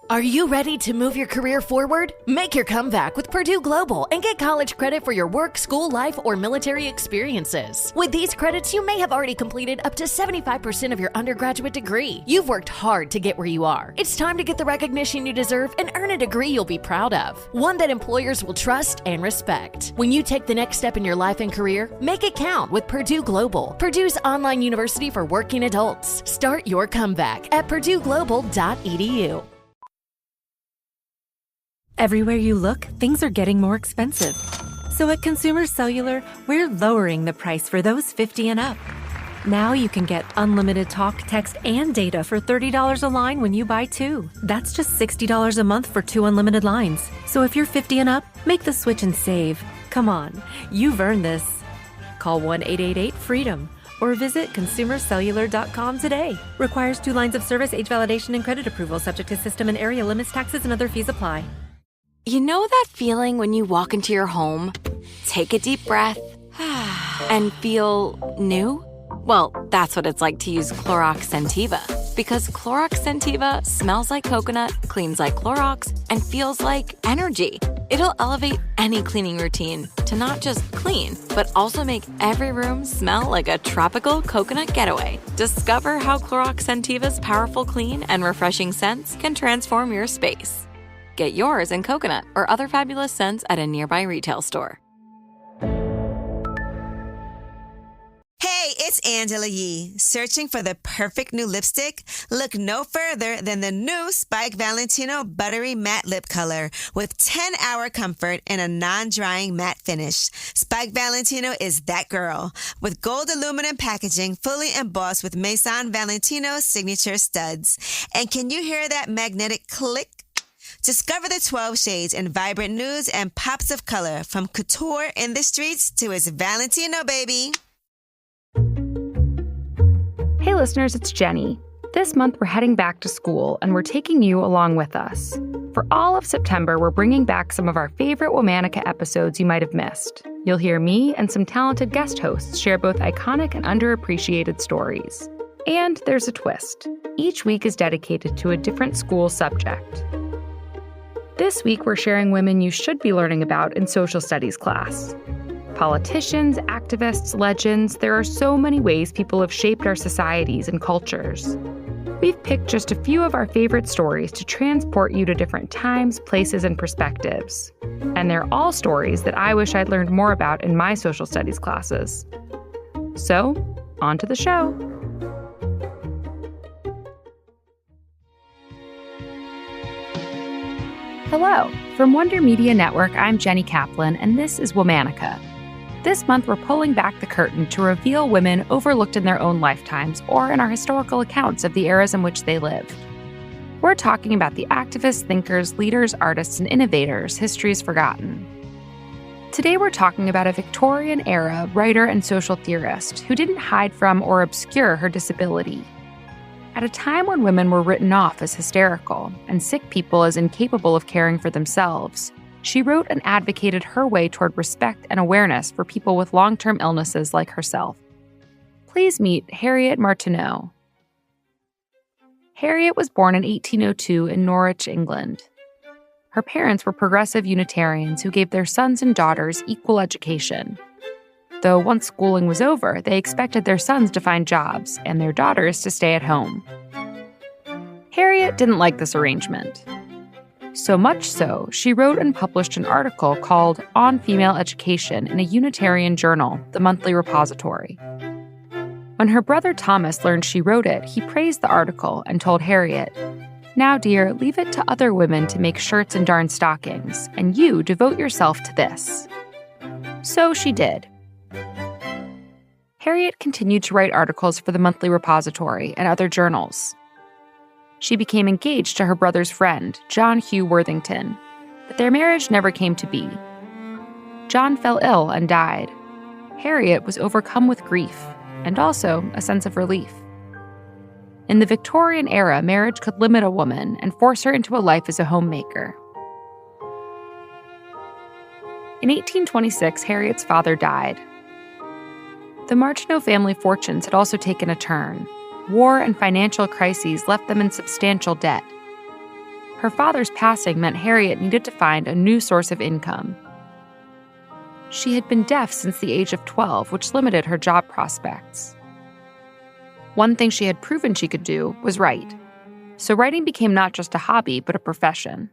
Are you ready to move your career forward? Make your comeback with Purdue Global and get college credit for your work, school life, or military experiences. With these credits, you may have already completed up to 75% of your undergraduate degree. You've worked hard to get where you are. It's time to get the recognition you deserve and earn a degree you'll be proud of, one that employers will trust and respect. When you take the next step in your life and career, make it count with Purdue Global, Purdue's online university for working adults. Start your comeback at purdueglobal.edu. Everywhere you look, things are getting more expensive. So at Consumer Cellular, we're lowering the price for those 50 and up. Now you can get unlimited talk, text, and data for $30 a line when you buy two. That's just $60 a month for 2 unlimited lines. So if you're 50 and up, make the switch and save. Come on, you've earned this. Call 1-888-FREEDOM or visit consumercellular.com today. Requires 2 lines of service, age validation, and credit approval, subject to system and area limits, taxes, and other fees apply. You know that feeling when you walk into your home, take a deep breath, and feel new? Well, that's what it's like to use Clorox Scentiva. Because Clorox Scentiva smells like coconut, cleans like Clorox, and feels like energy. It'll elevate any cleaning routine to not just clean, but also make every room smell like a tropical coconut getaway. Discover how Clorox Scentiva's powerful clean and refreshing scents can transform your space. Get yours in coconut or other fabulous scents at a nearby retail store. Hey, it's Angela Yee. Searching for the perfect new lipstick? Look no further than the new Spike Valentino Buttery Matte Lip Color with 10-hour comfort and a non-drying matte finish. Spike Valentino is that girl. With gold aluminum packaging fully embossed with Maison Valentino signature studs. And can you hear that magnetic click? Discover the 12 shades in vibrant nudes and pops of color from couture in the streets to its Valentino, baby. Hey listeners, it's Jenny. This month we're heading back to school and we're taking you along with us. For all of September, we're bringing back some of our favorite Womanica episodes you might have missed. You'll hear me and some talented guest hosts share both iconic and underappreciated stories. And there's a twist. Each week is dedicated to a different school subject. This week, we're sharing women you should be learning about in social studies class. Politicians, activists, legends, there are so many ways people have shaped our societies and cultures. We've picked just a few of our favorite stories to transport you to different times, places, and perspectives. And they're all stories that I wish I'd learned more about in my social studies classes. So, on to the show. Hello. From Wonder Media Network, I'm Jenny Kaplan, and this is Womanica. This month, we're pulling back the curtain to reveal women overlooked in their own lifetimes or in our historical accounts of the eras in which they lived. We're talking about the activists, thinkers, leaders, artists, and innovators history's forgotten. Today, we're talking about a Victorian-era writer and social theorist who didn't hide from or obscure her disability. At a time when women were written off as hysterical and sick people as incapable of caring for themselves, she wrote and advocated her way toward respect and awareness for people with long-term illnesses like herself. Please meet Harriet Martineau. Harriet was born in 1802 in Norwich, England. Her parents were progressive Unitarians who gave their sons and daughters equal education. Though once schooling was over, they expected their sons to find jobs and their daughters to stay at home. Harriet didn't like this arrangement. So much so, she wrote and published an article called On Female Education in a Unitarian journal, The Monthly Repository. When her brother Thomas learned she wrote it, he praised the article and told Harriet, "Now, dear, leave it to other women to make shirts and darn stockings, and you devote yourself to this." So she did. Harriet continued to write articles for the Monthly Repository and other journals. She became engaged to her brother's friend, John Hugh Worthington, but their marriage never came to be. John fell ill and died. Harriet was overcome with grief and also a sense of relief. In the Victorian era, marriage could limit a woman and force her into a life as a homemaker. In 1826, Harriet's father died. The Martineau family fortunes had also taken a turn. War and financial crises left them in substantial debt. Her father's passing meant Harriet needed to find a new source of income. She had been deaf since the age of 12, which limited her job prospects. One thing she had proven she could do was write. So writing became not just a hobby, but a profession.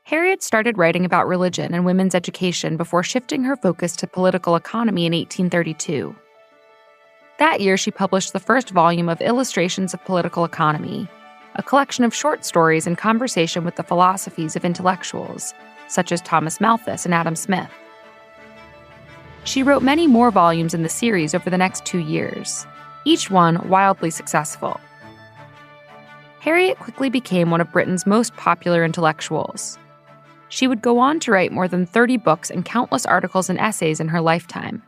Harriet started writing about religion and women's education before shifting her focus to political economy in 1832. That year, she published the first volume of Illustrations of Political Economy, a collection of short stories in conversation with the philosophies of intellectuals, such as Thomas Malthus and Adam Smith. She wrote many more volumes in the series over the next 2 years, each one wildly successful. Harriet quickly became one of Britain's most popular intellectuals. She would go on to write more than 30 books and countless articles and essays in her lifetime.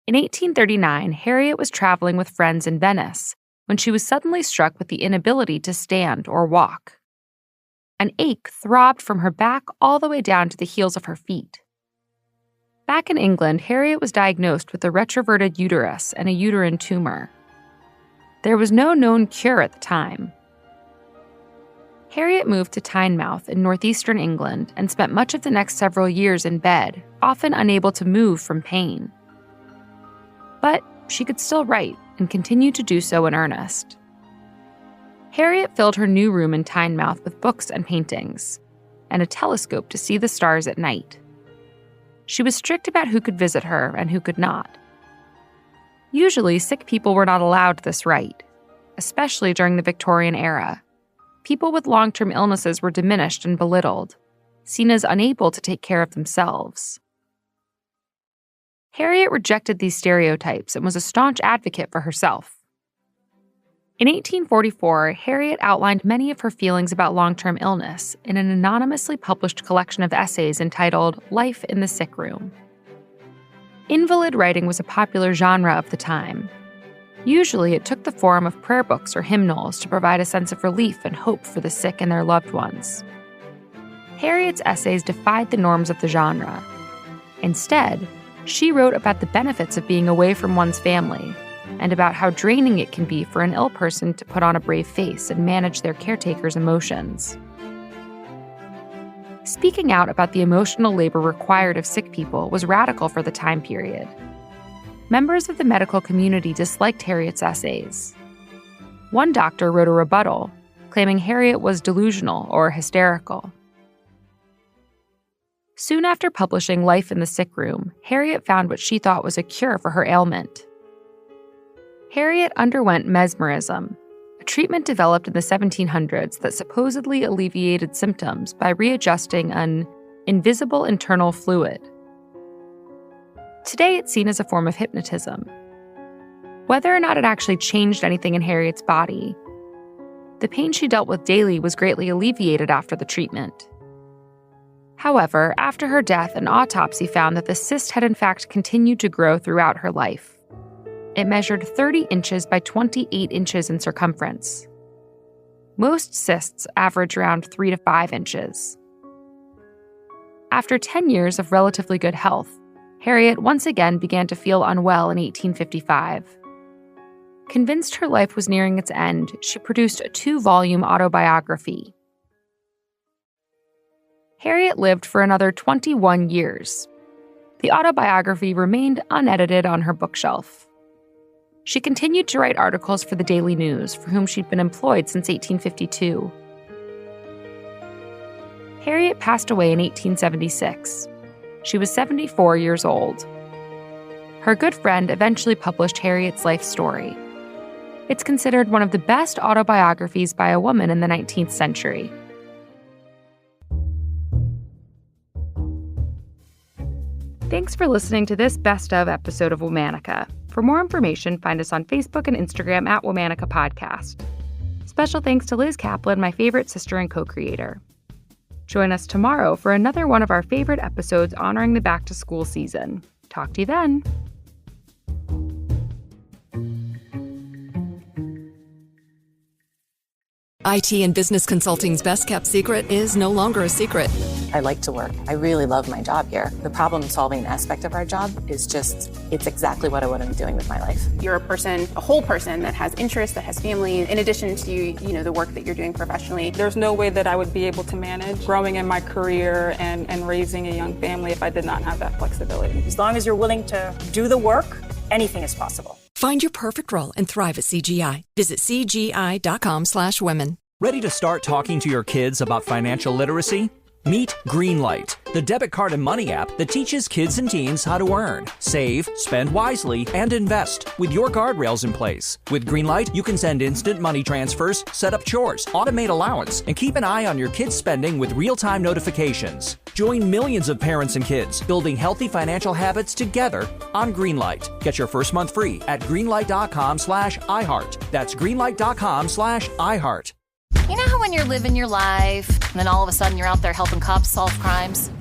In 1839, Harriet was traveling with friends in Venice when she was suddenly struck with the inability to stand or walk. An ache throbbed from her back all the way down to the heels of her feet. Back in England, Harriet was diagnosed with a retroverted uterus and a uterine tumor. There was no known cure at the time. Harriet moved to Tynemouth in northeastern England and spent much of the next several years in bed, often unable to move from pain. But she could still write and continue to do so in earnest. Harriet filled her new room in Tynemouth with books and paintings, and a telescope to see the stars at night. She was strict about who could visit her and who could not. Usually, sick people were not allowed this right, especially during the Victorian era. People with long-term illnesses were diminished and belittled, seen as unable to take care of themselves. Harriet rejected these stereotypes and was a staunch advocate for herself. In 1844, Harriet outlined many of her feelings about long-term illness in an anonymously published collection of essays entitled Life in the Sick Room. Invalid writing was a popular genre of the time. Usually, it took the form of prayer books or hymnals to provide a sense of relief and hope for the sick and their loved ones. Harriet's essays defied the norms of the genre. Instead, she wrote about the benefits of being away from one's family and about how draining it can be for an ill person to put on a brave face and manage their caretaker's emotions. Speaking out about the emotional labor required of sick people was radical for the time period. Members of the medical community disliked Harriet's essays. One doctor wrote a rebuttal, claiming Harriet was delusional or hysterical. Soon after publishing Life in the Sick Room, Harriet found what she thought was a cure for her ailment. Harriet underwent mesmerism, a treatment developed in the 1700s that supposedly alleviated symptoms by readjusting an invisible internal fluid. Today, it's seen as a form of hypnotism. Whether or not it actually changed anything in Harriet's body, the pain she dealt with daily was greatly alleviated after the treatment. However, after her death, an autopsy found that the cyst had in fact continued to grow throughout her life. It measured 30 inches by 28 inches in circumference. Most cysts average around 3 to 5 inches. After 10 years of relatively good health, Harriet once again began to feel unwell in 1855. Convinced her life was nearing its end, she produced a 2-volume autobiography. Harriet lived for another 21 years. The autobiography remained unedited on her bookshelf. She continued to write articles for the Daily News, for whom she'd been employed since 1852. Harriet passed away in 1876. She was 74 years old. Her good friend eventually published Harriet's life story. It's considered one of the best autobiographies by a woman in the 19th century. Thanks for listening to this Best Of episode of Womanica. For more information, find us on Facebook and Instagram at Womanica Podcast. Special thanks to Liz Kaplan, my favorite sister and co-creator. Join us tomorrow for another one of our favorite episodes honoring the back-to-school season. Talk to you then. IT and business consulting's best-kept secret is no longer a secret. I like to work. I really love my job here. The problem-solving aspect of our job is just, it's exactly what I want to be doing with my life. You're a person, a whole person that has interests, that has family, in addition to, the work that you're doing professionally. There's no way that I would be able to manage growing in my career and raising a young family if I did not have that flexibility. As long as you're willing to do the work, anything is possible. Find your perfect role and thrive at CGI. Visit CGI.com/women. Ready to start talking to your kids about financial literacy? Meet Greenlight, the debit card and money app that teaches kids and teens how to earn, save, spend wisely, and invest with your guardrails in place. With Greenlight, you can send instant money transfers, set up chores, automate allowance, and keep an eye on your kids' spending with real-time notifications. Join millions of parents and kids building healthy financial habits together on Greenlight. Get your first month free at greenlight.com/iHeart. That's greenlight.com/iHeart. You know how when you're living your life, and then all of a sudden you're out there helping cops solve crimes?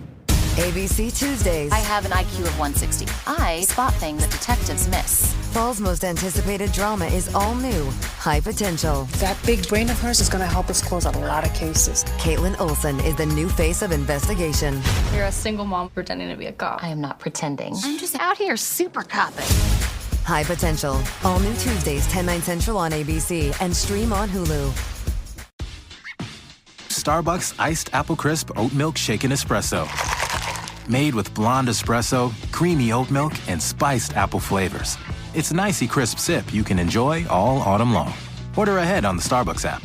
ABC Tuesdays. I have an IQ of 160. I spot things that detectives miss. Fall's most anticipated drama is all new, High Potential. That big brain of hers is going to help us close out a lot of cases. Caitlin Olsen is the new face of investigation. You're a single mom pretending to be a cop. I am not pretending. I'm just out here super copping. High Potential. All new Tuesdays, 10/9 Central on ABC and stream on Hulu. Starbucks Iced Apple Crisp Oat Milk Shaken Espresso. Made with blonde espresso, creamy oat milk, and spiced apple flavors. It's an icy crisp sip you can enjoy all autumn long. Order ahead on the Starbucks app.